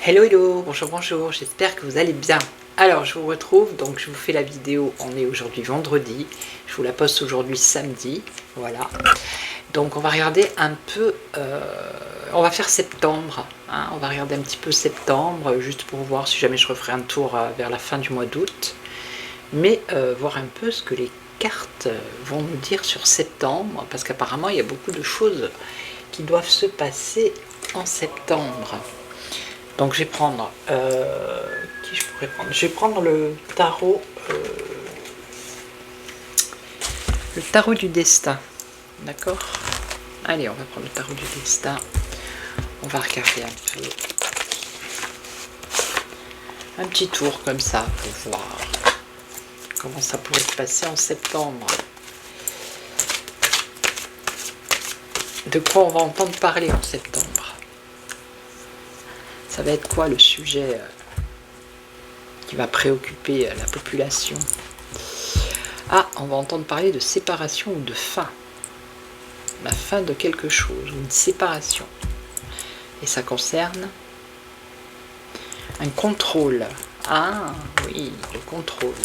Hello hello, bonjour bonjour, j'espère que vous allez bien. Alors je vous retrouve, donc je vous fais la vidéo, on est aujourd'hui vendredi, je vous la poste aujourd'hui samedi, voilà. Donc on va regarder un peu, on va faire septembre, hein, on va regarder un petit peu septembre, juste pour voir si jamais je referai un tour vers la fin du mois d'août. Mais voir un peu ce que les cartes vont nous dire sur septembre, parce qu'apparemment il y a beaucoup de choses qui doivent se passer en septembre. Donc je vais prendre, qui je pourrais prendre? Je vais prendre le tarot du destin, d'accord? Allez, on va prendre le tarot du destin, on va regarder un peu, un petit tour comme ça pour voir comment ça pourrait se passer en septembre. De quoi on va entendre parler en septembre? Ça va être quoi le sujet qui va préoccuper la population? Ah, on va entendre parler de séparation ou de fin. La fin de quelque chose, ou une séparation. Et ça concerne un contrôle. Ah, oui, le contrôle.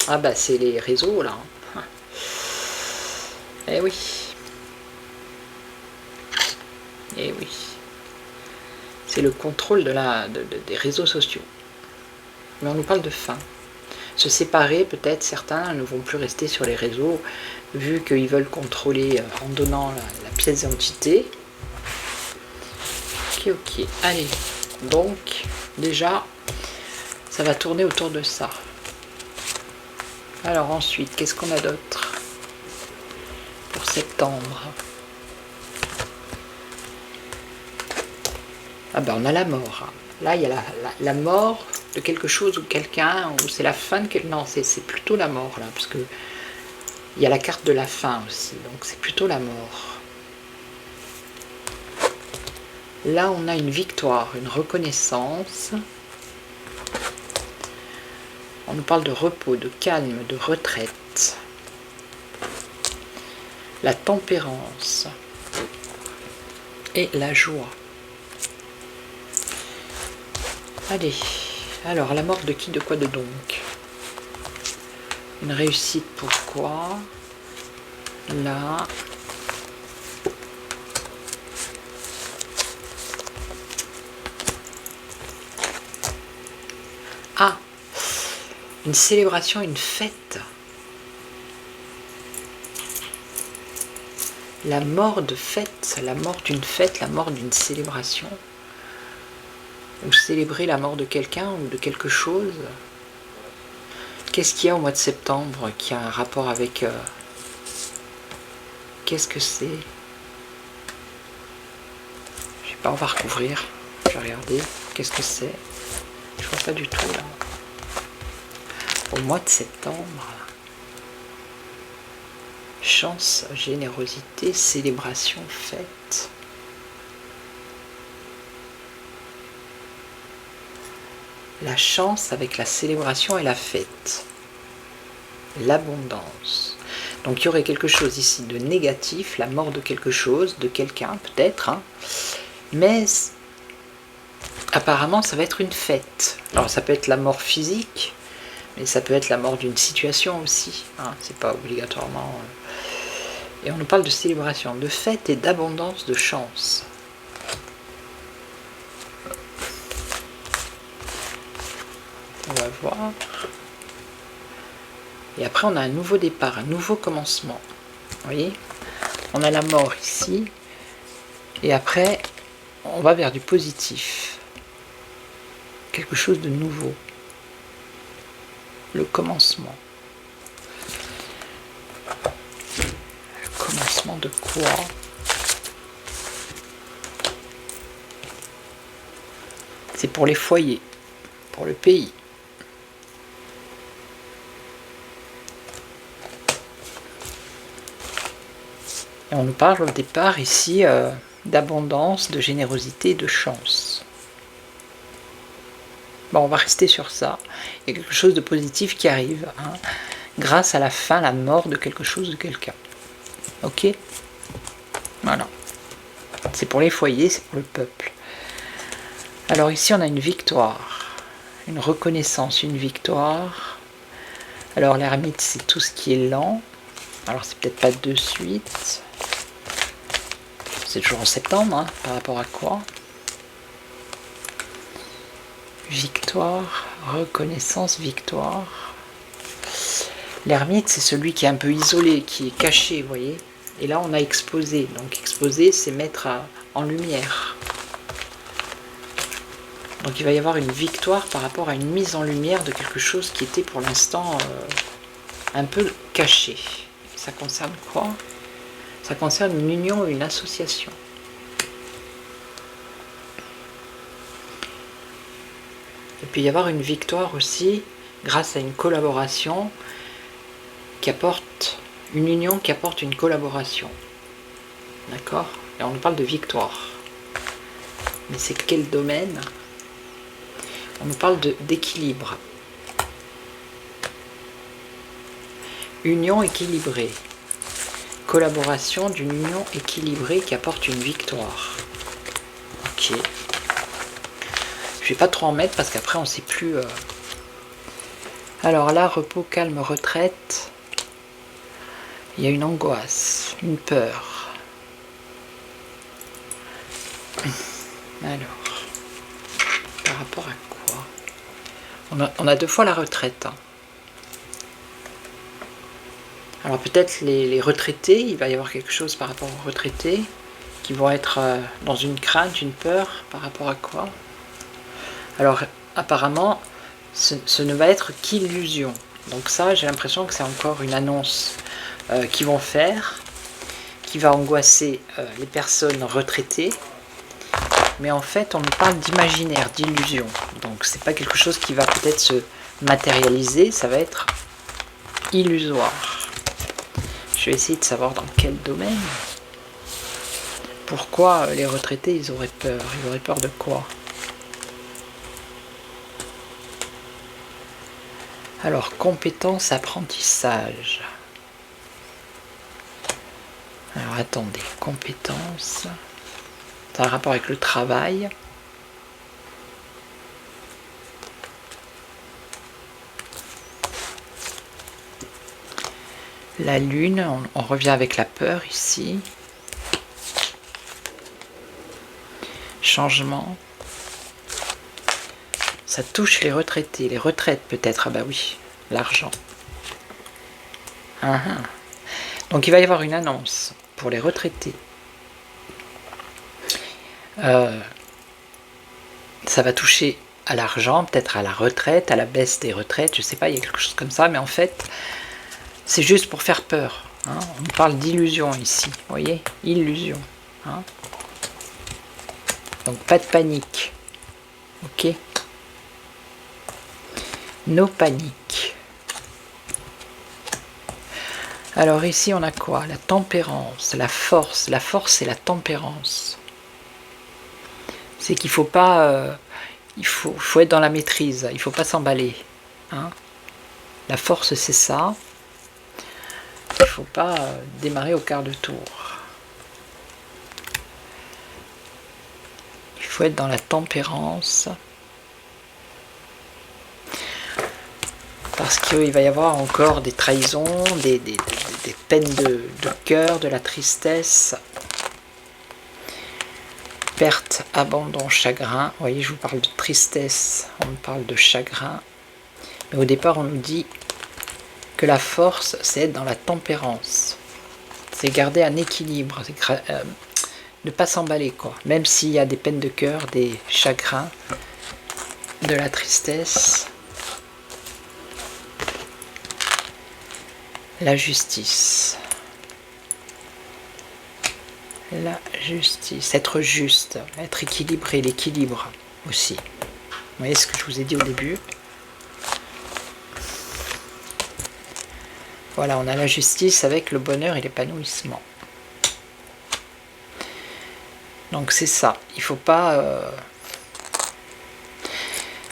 Ah bah c'est les réseaux là. Eh oui. Eh oui. C'est le contrôle des réseaux sociaux. Mais on nous parle de fin. Se séparer, peut-être certains ne vont plus rester sur les réseaux, vu qu'ils veulent contrôler en donnant la pièce d'identité. Ok, allez. Donc, déjà, ça va tourner autour de ça. Alors ensuite, qu'est-ce qu'on a d'autre pour septembre? Ah ben on a la mort. Là il y a la mort de quelque chose ou quelqu'un, ou c'est la fin de quelque... Non, c'est plutôt la mort là, parce que il y a la carte de la fin aussi, donc c'est plutôt la mort. Là on a une victoire, une reconnaissance. On nous parle de repos, de calme, de retraite. La tempérance et la joie. Allez, alors la mort de qui, de quoi, de donc? Une réussite, pourquoi? Là. Ah, une célébration, une fête. La mort de fête, la mort d'une fête, la mort d'une célébration. Ou célébrer la mort de quelqu'un ou de quelque chose. Qu'est-ce qu'il y a au mois de septembre qui a un rapport avec... Qu'est-ce que c'est? Je sais pas, on va recouvrir. Je vais regarder. Qu'est-ce que c'est? Je vois pas du tout là. Au mois de septembre. Chance, générosité, célébration, fête. La chance avec la célébration et la fête. L'abondance. Donc il y aurait quelque chose ici de négatif, la mort de quelque chose, de quelqu'un peut-être, hein. Mais apparemment ça va être une fête. Alors ça peut être la mort physique, mais ça peut être la mort d'une situation aussi, hein. C'est pas obligatoirement... Et on nous parle de célébration, de fête et d'abondance, de chance. On va voir. Et après on a un nouveau départ, un nouveau commencement. Vous voyez, on a la mort ici. Et après, on va vers du positif. Quelque chose de nouveau. Le commencement. Le commencement de quoi? C'est pour les foyers, pour le pays. Et on nous parle au départ ici d'abondance, de générosité, de chance. Bon, on va rester sur ça. Il y a quelque chose de positif qui arrive, hein, grâce à la fin, la mort de quelque chose, de quelqu'un. Ok? Voilà. C'est pour les foyers, c'est pour le peuple. Alors ici, on a une victoire, une reconnaissance, une victoire. Alors l'ermite, c'est tout ce qui est lent. Alors c'est peut-être pas de suite. C'est toujours en septembre, hein, par rapport à quoi? Victoire, reconnaissance, victoire. L'ermite, c'est celui qui est un peu isolé, qui est caché, vous voyez. Et là, on a exposé. Donc exposer, c'est mettre en lumière. Donc il va y avoir une victoire par rapport à une mise en lumière de quelque chose qui était pour l'instant un peu caché. Ça concerne quoi? Ça concerne une union, une association. Il peut y avoir une victoire aussi grâce à une collaboration qui apporte une union, qui apporte une collaboration. D'accord? Et on nous parle de victoire. Mais c'est quel domaine? On nous parle d'équilibre. Union équilibrée. Collaboration d'une union équilibrée qui apporte une victoire. Ok. Je vais pas trop en mettre parce qu'après on sait plus. Alors là, repos, calme, retraite. Il y a une angoisse, une peur. Alors, par rapport à quoi? On a deux fois la retraite. Hein. Alors peut-être les retraités, il va y avoir quelque chose par rapport aux retraités qui vont être dans une crainte, une peur, par rapport à quoi? Alors apparemment, ce ne va être qu'illusion. Donc ça, j'ai l'impression que c'est encore une annonce qu'ils vont faire, qui va angoisser les personnes retraitées. Mais en fait, on nous parle d'imaginaire, d'illusion. Donc c'est pas quelque chose qui va peut-être se matérialiser, ça va être illusoire. Je vais essayer de savoir dans quel domaine. Pourquoi les retraités, ils auraient peur? Ils auraient peur de quoi? Alors, compétence, apprentissage. Alors, attendez, compétence. Ça a un rapport avec le travail. La lune, on revient avec la peur ici. Changement. Ça touche les retraités, les retraites peut-être, ah bah oui, l'argent. Donc il va y avoir une annonce pour les retraités. Ça va toucher à l'argent, peut-être à la retraite, à la baisse des retraites, je sais pas, il y a quelque chose comme ça, mais en fait, c'est juste pour faire peur. Hein. On parle d'illusion ici, vous voyez, illusion. Hein. Donc pas de panique. Ok. No panique. Alors ici on a quoi? La tempérance, la force. La force c'est la tempérance. C'est qu'il faut pas... il faut être dans la maîtrise, il ne faut pas s'emballer. Hein. La force c'est ça. Il ne faut pas démarrer au quart de tour. Il faut être dans la tempérance. Parce qu'il va y avoir encore des trahisons, des peines de cœur, de la tristesse. Perte, abandon, chagrin. Vous voyez, je vous parle de tristesse, on me parle de chagrin. Mais au départ, on nous dit que la force, c'est être dans la tempérance. C'est garder un équilibre, ne pas s'emballer, quoi. Même s'il y a des peines de cœur, des chagrins, de la tristesse. La justice. La justice. Être juste, être équilibré, l'équilibre aussi. Vous voyez ce que je vous ai dit au début. Voilà, on a la justice avec le bonheur et l'épanouissement. Donc c'est ça, il faut pas...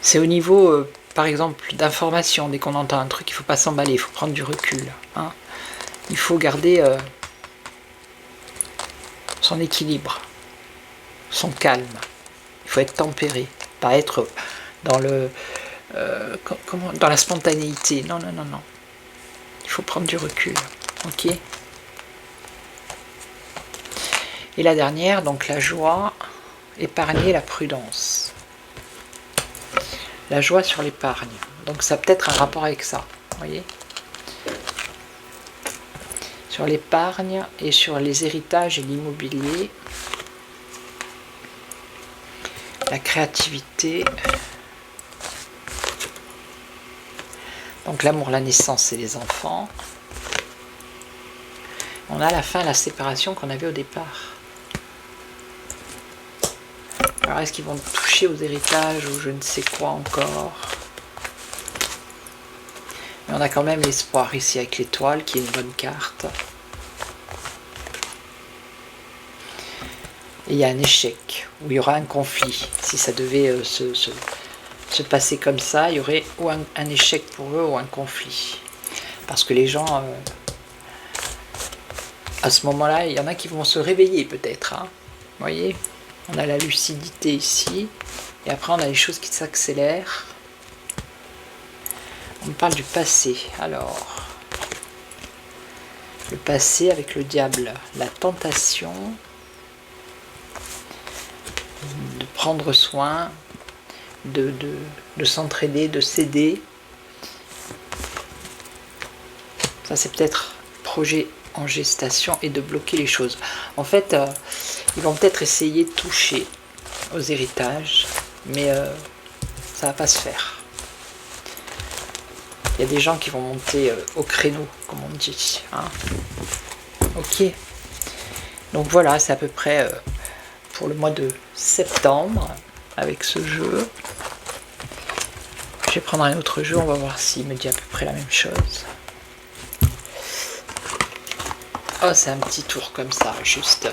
C'est au niveau, par exemple, d'information, dès qu'on entend un truc, il ne faut pas s'emballer, il faut prendre du recul. Hein. Il faut garder son équilibre, son calme. Il faut être tempéré, pas être dans le... dans la spontanéité. Non, non, non, non. Il faut prendre du recul. Ok. Et la dernière, donc la joie, épargner la prudence. La joie sur l'épargne. Donc ça a peut-être un rapport avec ça. Vous voyez ? Sur l'épargne et sur les héritages et l'immobilier. La créativité. Donc l'amour, la naissance et les enfants. On a la fin, la séparation qu'on avait au départ. Alors est-ce qu'ils vont toucher aux héritages ou je ne sais quoi encore? Mais on a quand même l'espoir ici avec l'étoile qui est une bonne carte. Et il y a un échec où il y aura un conflit. Si ça devait se passer comme ça, il y aurait ou un échec pour eux ou un conflit. Parce que les gens, à ce moment-là, il y en a qui vont se réveiller peut-être. Hein. Vous voyez ? On a la lucidité ici. Et après, on a les choses qui s'accélèrent. On parle du passé. Alors, le passé avec le diable. La tentation de prendre soin, de s'entraider, de s'aider. Ça, c'est peut-être projet en gestation et de bloquer les choses. En fait, ils vont peut-être essayer de toucher aux héritages, mais ça va pas se faire. Il y a des gens qui vont monter au créneau, comme on dit. Hein. Ok. Donc voilà, c'est à peu près pour le mois de septembre avec ce jeu. Je vais prendre un autre jeu, on va voir s'il me dit à peu près la même chose. Oh, c'est un petit tour comme ça, juste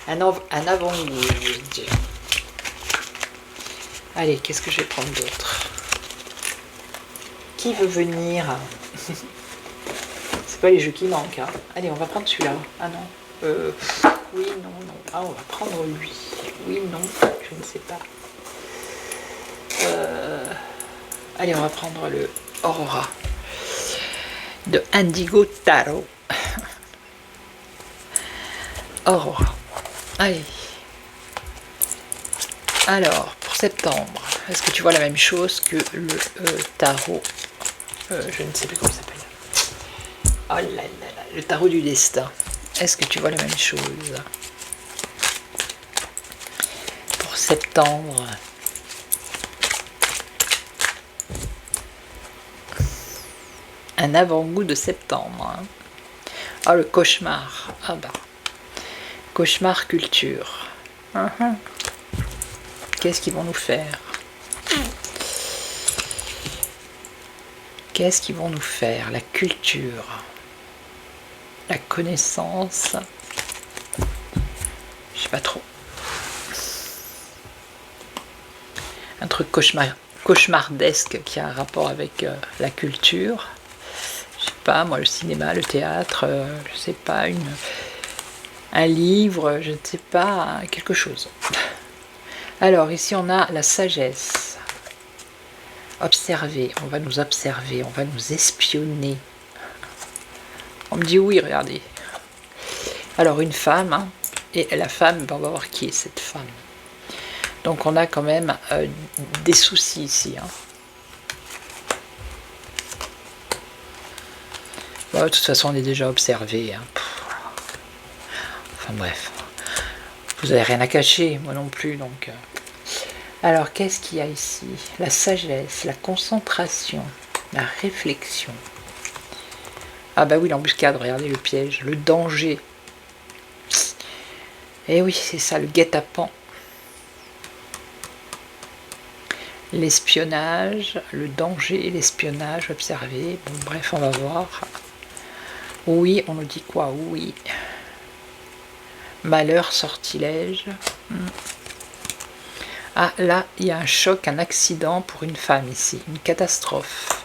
un avant-goût, je veux dire. Allez, qu'est-ce que je vais prendre d'autre? Qui veut venir? C'est pas les jeux qui manquent. Hein. Allez, on va prendre celui-là. Ah non. Oui, non, non. Ah, on va prendre lui. Oui, non, je ne sais pas. Allez, on va prendre le Aurora de Indigo Tarot. Aurora. Allez. Alors, pour septembre, est-ce que tu vois la même chose que le tarot je ne sais plus comment ça s'appelle. Oh là là là, le tarot du destin. Est-ce que tu vois la même chose pour septembre? Un avant-goût de septembre. Hein. Ah, le cauchemar. Ah bah. Cauchemar culture. Qu'est-ce qu'ils vont nous faire? Qu'est-ce qu'ils vont nous faire? La culture. La connaissance. Je sais pas trop. Un truc cauchemardesque qui a un rapport avec la culture. Je sais pas, moi, le cinéma, le théâtre, je sais pas, un livre, je ne sais pas, quelque chose. Alors, ici, on a la sagesse. Observer, on va nous observer, on va nous espionner. On me dit oui, regardez. Alors, une femme, hein, et la femme, ben, on va voir qui est cette femme. Donc, on a quand même des soucis ici. Hein. Bon, de toute façon, on est déjà observé. Hein. Enfin bref, vous n'avez rien à cacher, moi non plus, donc... Alors, qu'est-ce qu'il y a ici? La sagesse, la concentration, la réflexion. Ah bah oui, l'embuscade, regardez le piège, le danger. Eh oui, c'est ça, le guet-apens. L'espionnage, le danger, l'espionnage, observer. Bon, bref, on va voir. Oui, on nous dit quoi? Oui. Malheur, sortilège. Ah, là, il y a un choc, un accident pour une femme ici. Une catastrophe.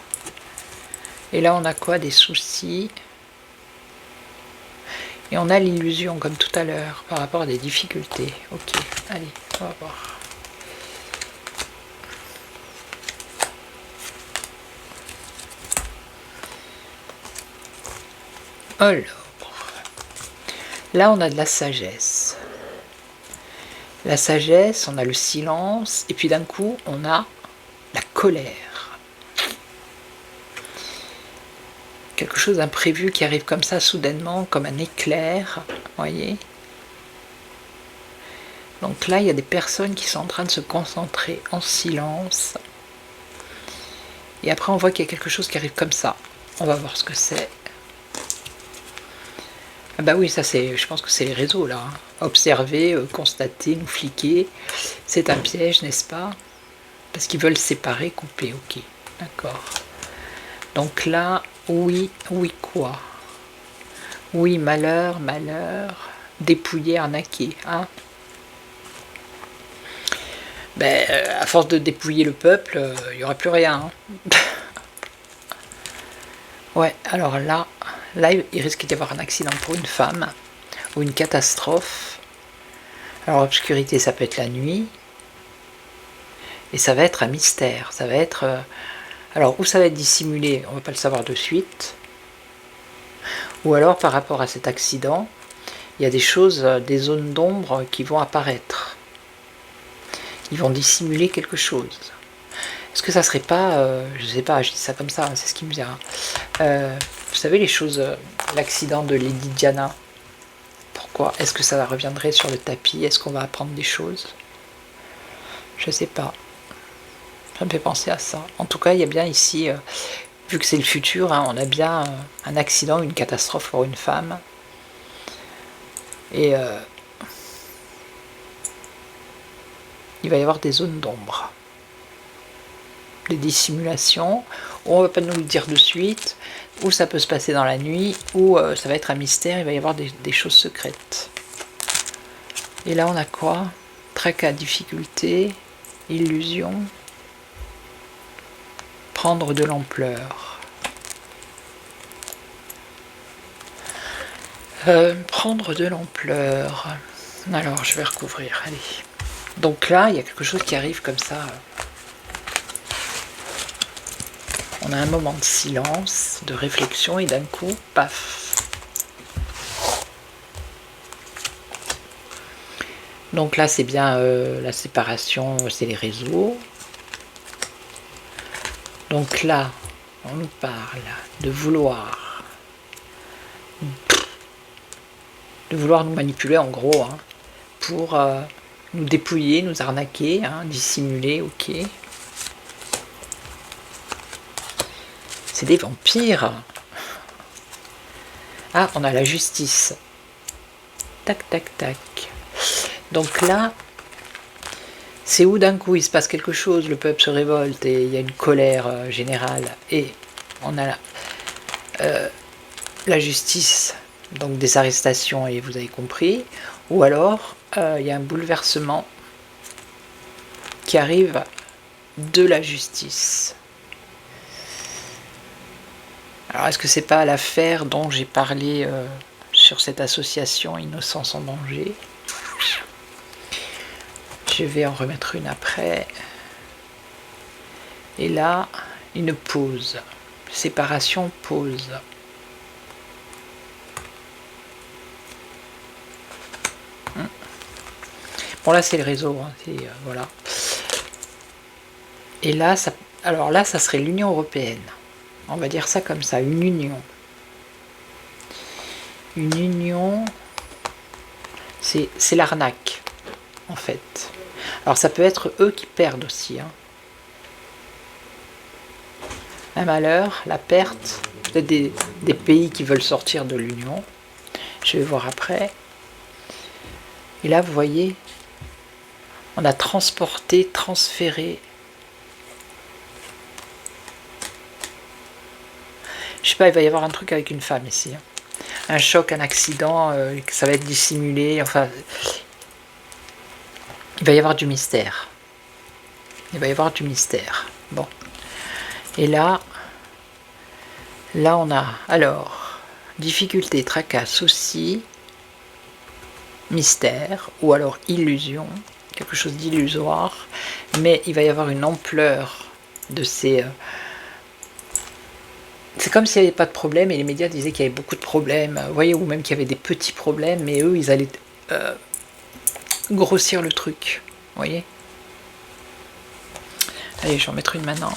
Et là, on a quoi? Des soucis. Et on a l'illusion, comme tout à l'heure, par rapport à des difficultés. Ok, allez, on va voir. Alors, là, on a de la sagesse. La sagesse, on a le silence, et puis d'un coup, on a la colère. Quelque chose d'imprévu qui arrive comme ça, soudainement, comme un éclair, voyez. Donc là, il y a des personnes qui sont en train de se concentrer en silence. Et après, on voit qu'il y a quelque chose qui arrive comme ça. On va voir ce que c'est. Ah bah oui, ça c'est, je pense que c'est les réseaux là. Observer, constater, nous fliquer. C'est un piège, n'est-ce pas? Parce qu'ils veulent séparer, couper, ok. D'accord. Donc là, oui, oui quoi? Oui, malheur, malheur. Dépouiller, arnaquer, hein? Ben, à force de dépouiller le peuple, il n'y aura plus rien. Hein. Ouais, alors là, il risque d'y avoir un accident pour une femme, ou une catastrophe. Alors, obscurité, ça peut être la nuit. Et ça va être un mystère. Ça va être... alors, où ça va être dissimulé, on ne va pas le savoir de suite. Ou alors, par rapport à cet accident, il y a des choses, des zones d'ombre qui vont apparaître. Ils vont dissimuler quelque chose. Est-ce que ça serait pas, je sais pas, je dis ça comme ça, c'est ce qui me vient. Vous savez les choses, l'accident de Lady Diana. Pourquoi? Est-ce que ça reviendrait sur le tapis? Est-ce qu'on va apprendre des choses? Je sais pas. Ça me fait penser à ça. En tout cas, il y a bien ici, vu que c'est le futur, hein, on a bien un accident, une catastrophe pour une femme. Et il va y avoir des zones d'ombre. Des dissimulations, ou on ne va pas nous le dire de suite, ou ça peut se passer dans la nuit, ou ça va être un mystère, il va y avoir des choses secrètes. Et là on a quoi? Tracas, difficulté, illusion, prendre de l'ampleur. Prendre de l'ampleur. Alors je vais recouvrir, allez. Donc là il y a quelque chose qui arrive comme ça. On a un moment de silence, de réflexion, et d'un coup, paf. Donc là, c'est bien la séparation, c'est les réseaux. Donc là, on nous parle de vouloir nous manipuler, en gros, hein, pour nous dépouiller, nous arnaquer, hein, dissimuler, ok. C'est des vampires. Ah, on a la justice. Tac, tac, tac. Donc là, c'est où d'un coup il se passe quelque chose, le peuple se révolte et il y a une colère générale. Et on a la justice, donc des arrestations, et vous avez compris. Ou alors, il y a un bouleversement qui arrive de la justice. Alors, est-ce que c'est pas l'affaire dont j'ai parlé sur cette association Innocence en danger? Je vais en remettre une après. Et là, une pause. Séparation, pause. Bon, là, c'est le réseau. Hein, voilà. Et là, alors là, ça serait l'Union européenne. On va dire ça comme ça, une union. Une union C'est l'arnaque, en fait. Alors ça peut être eux qui perdent aussi. Hein. Un malheur, la perte, peut-être des pays qui veulent sortir de l'Union. Je vais voir après. Et là, vous voyez, on a transporté, transféré. Je sais pas, il va y avoir un truc avec une femme ici. Hein. Un choc, un accident, ça va être dissimulé. Enfin, il va y avoir du mystère. Il va y avoir du mystère. Bon. Et là on a, alors, difficulté, tracas, souci, mystère, ou alors illusion, quelque chose d'illusoire, mais il va y avoir une ampleur de ces... c'est comme s'il n'y avait pas de problème, et les médias disaient qu'il y avait beaucoup de problèmes, vous voyez, ou même qu'il y avait des petits problèmes, mais eux, ils allaient grossir le truc, vous voyez. Allez, je vais en mettre une maintenant.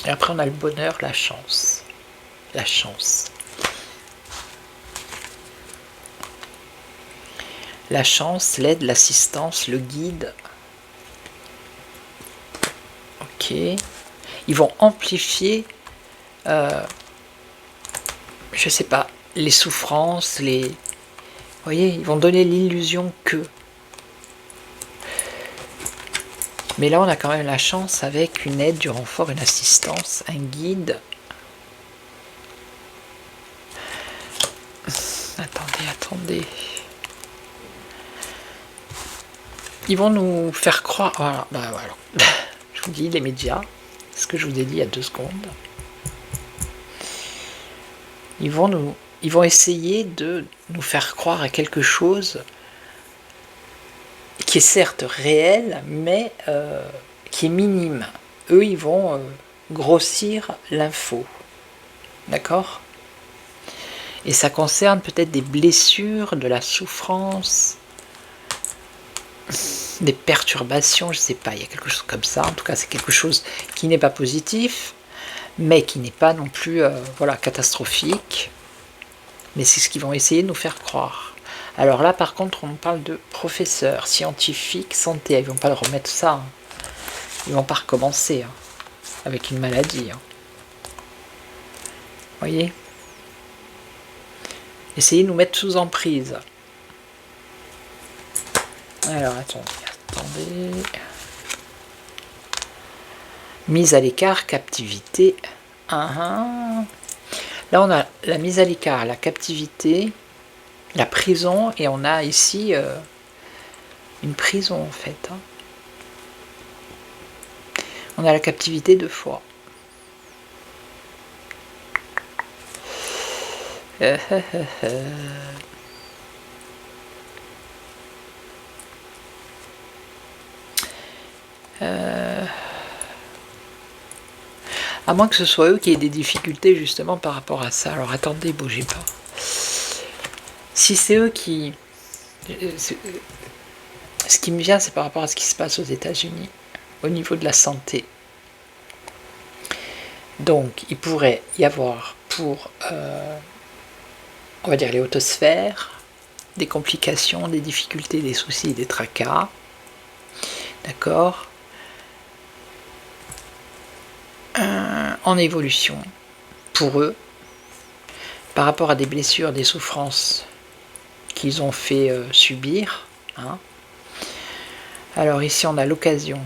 Et après, on a le bonheur, la chance. La chance. La chance, l'aide, l'assistance, le guide. Ok. Ils vont amplifier, je sais pas, les souffrances, les... Vous voyez, ils vont donner l'illusion que... Mais là, on a quand même la chance avec une aide, du renfort, une assistance, un guide. Attendez. Ils vont nous faire croire... Voilà, voilà. Je vous dis, les médias, ce que je vous ai dit il y a 2 secondes. Ils vont essayer de nous faire croire à quelque chose qui est certes réel, mais qui est minime. Eux, ils vont grossir l'info. D'accord ? Et ça concerne peut-être des blessures, de la souffrance, des perturbations, je ne sais pas, il y a quelque chose comme ça. En tout cas, c'est quelque chose qui n'est pas positif, mais qui n'est pas non plus voilà, catastrophique. Mais c'est ce qu'ils vont essayer de nous faire croire. Alors là, par contre, on parle de professeurs, scientifiques, santé. Ils ne vont pas le remettre ça. Hein. Ils ne vont pas recommencer hein, avec une maladie. Hein. Vous voyez ? Essayez de nous mettre sous emprise. Alors, attendez. Mise à l'écart, captivité. Là, on a la mise à l'écart, la captivité, la prison, et on a ici une prison, en fait. Hein. On a la captivité 2 fois. À moins que ce soit eux qui aient des difficultés justement par rapport à ça. Alors attendez, bougez pas. Si c'est eux qui... Ce qui me vient, c'est par rapport à ce qui se passe aux États-Unis, au niveau de la santé. Donc, il pourrait y avoir pour, on va dire, les hautes sphères, des complications, des difficultés, des soucis, des tracas. D'accord ? En évolution pour eux par rapport à des blessures, des souffrances qu'ils ont fait subir. Hein. Alors ici on a l'occasion,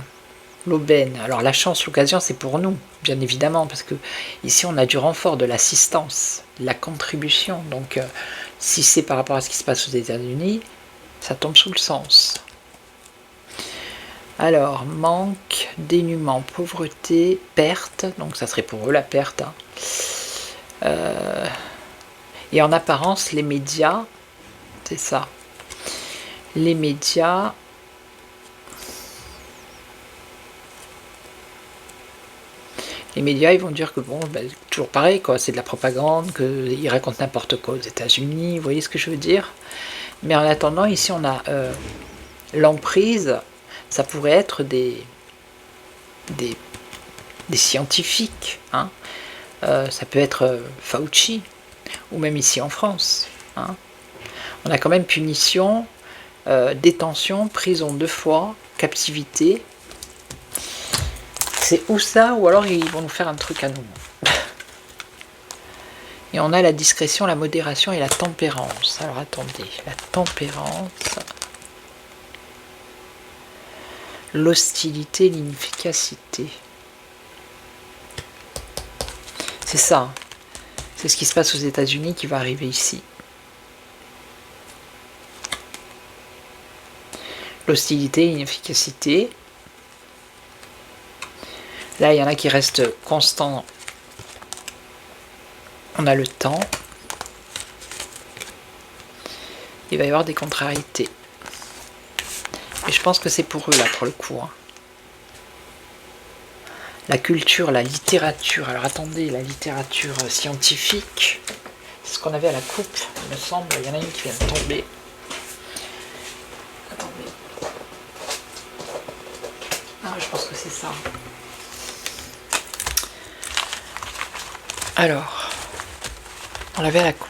l'aubaine. Alors la chance, l'occasion c'est pour nous, bien évidemment, parce que ici on a du renfort, de l'assistance, de la contribution. Donc si c'est par rapport à ce qui se passe aux États-Unis, ça tombe sous le sens. Alors, manque, dénuement, pauvreté, perte, donc ça serait pour eux la perte. Hein. Et en apparence, les médias, c'est ça. Les médias, ils vont dire que bon, ben, toujours pareil, quoi, c'est de la propagande, qu'ils racontent n'importe quoi aux États-Unis, vous voyez ce que je veux dire? Mais en attendant, ici on a l'emprise. Ça pourrait être des scientifiques, hein. Ça peut être Fauci, ou même ici en France. Hein. On a quand même punition, détention, prison 2 fois, captivité. C'est ou ça, ou alors ils vont nous faire un truc à nous. Et on a la discrétion, la modération et la tempérance. Alors attendez, la tempérance, l'hostilité, l'inefficacité. C'est ça. C'est ce qui se passe aux États-Unis qui va arriver ici. L'hostilité, l'inefficacité. Là, il y en a qui restent constants. On a le temps. Il va y avoir des contrariétés. Et je pense que c'est pour eux, là, pour le coup. Hein. La culture, la littérature. Alors attendez, la littérature scientifique. C'est ce qu'on avait à la coupe, il me semble. Il y en a une qui vient de tomber. Attendez. Ah, je pense que c'est ça. Alors, on l'avait à la coupe.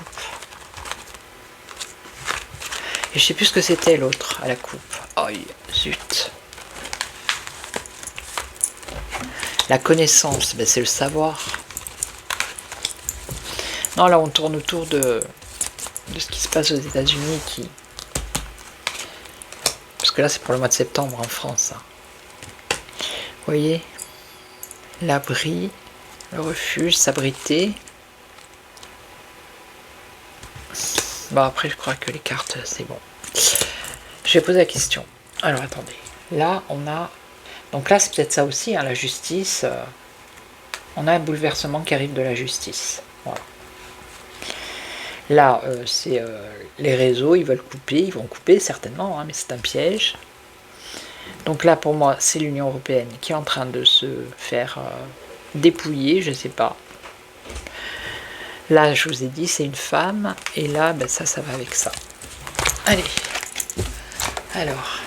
Et je sais plus ce que c'était l'autre à la coupe. Oh, zut. La connaissance, ben c'est le savoir. Non, là on tourne autour de ce qui se passe aux États-Unis. Parce que là c'est pour le mois de septembre en France. Hein. Vous voyez, l'abri, le refuge, s'abriter. Bon, après je crois que les cartes c'est bon. Je vais poser la question. Alors attendez, là on a... Donc là c'est peut-être ça aussi, hein, la justice. On a un bouleversement qui arrive de la justice. Voilà. Là c'est les réseaux, ils veulent couper, ils vont couper certainement, hein, mais c'est un piège. Donc là pour moi c'est l'Union Européenne qui est en train de se faire dépouiller, je sais pas. Là je vous ai dit c'est une femme, et là ben, ça va avec ça. Allez, alors...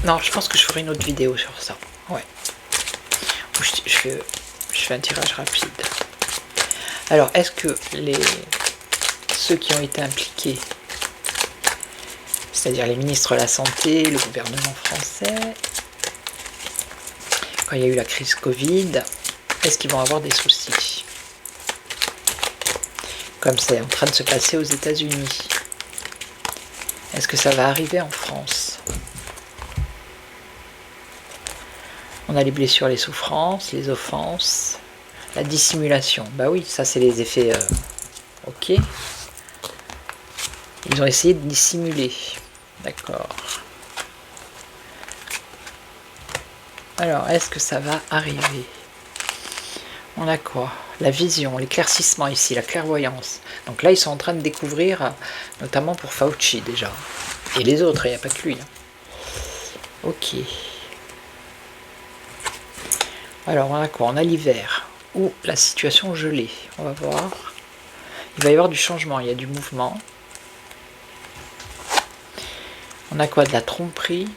Non, je pense que je ferai une autre vidéo sur ça. Ouais. Je fais un tirage rapide. Alors, est-ce que ceux qui ont été impliqués, c'est-à-dire les ministres de la Santé, le gouvernement français, quand il y a eu la crise Covid, est-ce qu'ils vont avoir des soucis? Comme c'est en train de se passer aux États-Unis. Est-ce que ça va arriver en France? On a les blessures, les souffrances, les offenses, la dissimulation. Bah oui, ça c'est les effets... ok. Ils ont essayé de dissimuler. D'accord. Alors, est-ce que ça va arriver? On a quoi? La vision, l'éclaircissement ici, la clairvoyance. Donc là, ils sont en train de découvrir, notamment pour Fauci déjà. Et les autres, il n'y a pas que lui. Ok. Alors, on a quoi? On a l'hiver, ou la situation gelée. On va voir. Il va y avoir du changement, il y a du mouvement. On a quoi? De la tromperie.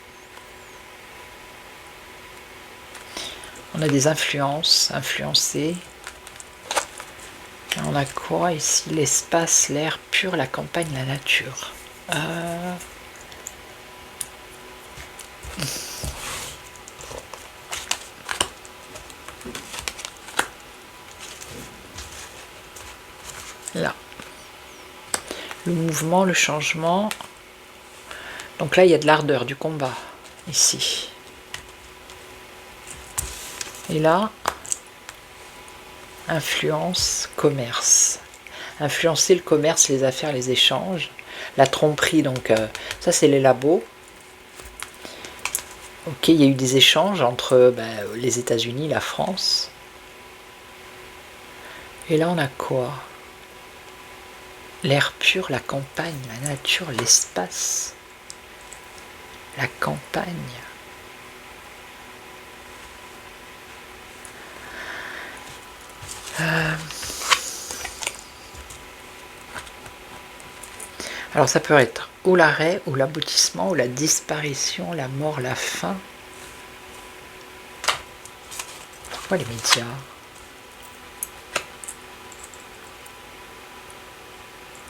On a des influences, influencées. On a quoi ici? L'espace, l'air pur, la campagne, la nature. Là. Le mouvement, le changement. Donc là, il y a de l'ardeur, du combat, ici. Et là, influence, commerce. Influencer le commerce, les affaires, les échanges. La tromperie, donc ça c'est les labos. Ok, il y a eu des échanges entre les États-Unis, la France. Et là on a quoi? L'air pur, la campagne, la nature, l'espace. La campagne. Alors ça peut être ou l'arrêt, ou l'aboutissement, ou la disparition, la mort, la fin. Pourquoi les médias?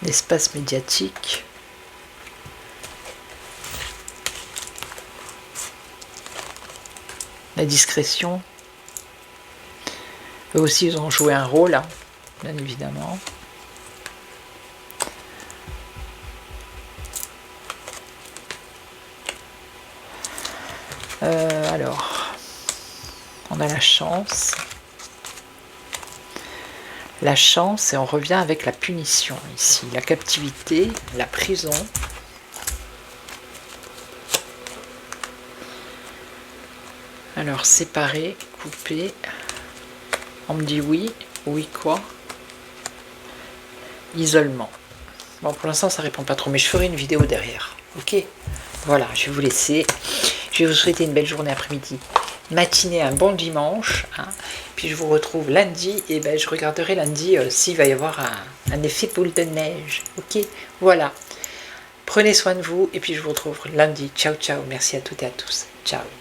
l'espace médiatique. La discrétion. Eux aussi, ils ont joué un rôle, hein, bien évidemment. Alors, on a la chance. La chance, et on revient avec la punition ici. La captivité, la prison. Alors, séparer, couper. On me dit oui. Oui quoi? Isolement. Bon, pour l'instant, ça répond pas trop, mais je ferai une vidéo derrière. Ok? Voilà, je vais vous laisser. Je vais vous souhaiter une belle journée après-midi. Matinée, un bon dimanche. Hein. Puis je vous retrouve lundi. Et ben, je regarderai lundi s'il va y avoir un effet boule de neige. Ok? Voilà. Prenez soin de vous. Et puis je vous retrouve lundi. Ciao, ciao. Merci à toutes et à tous. Ciao.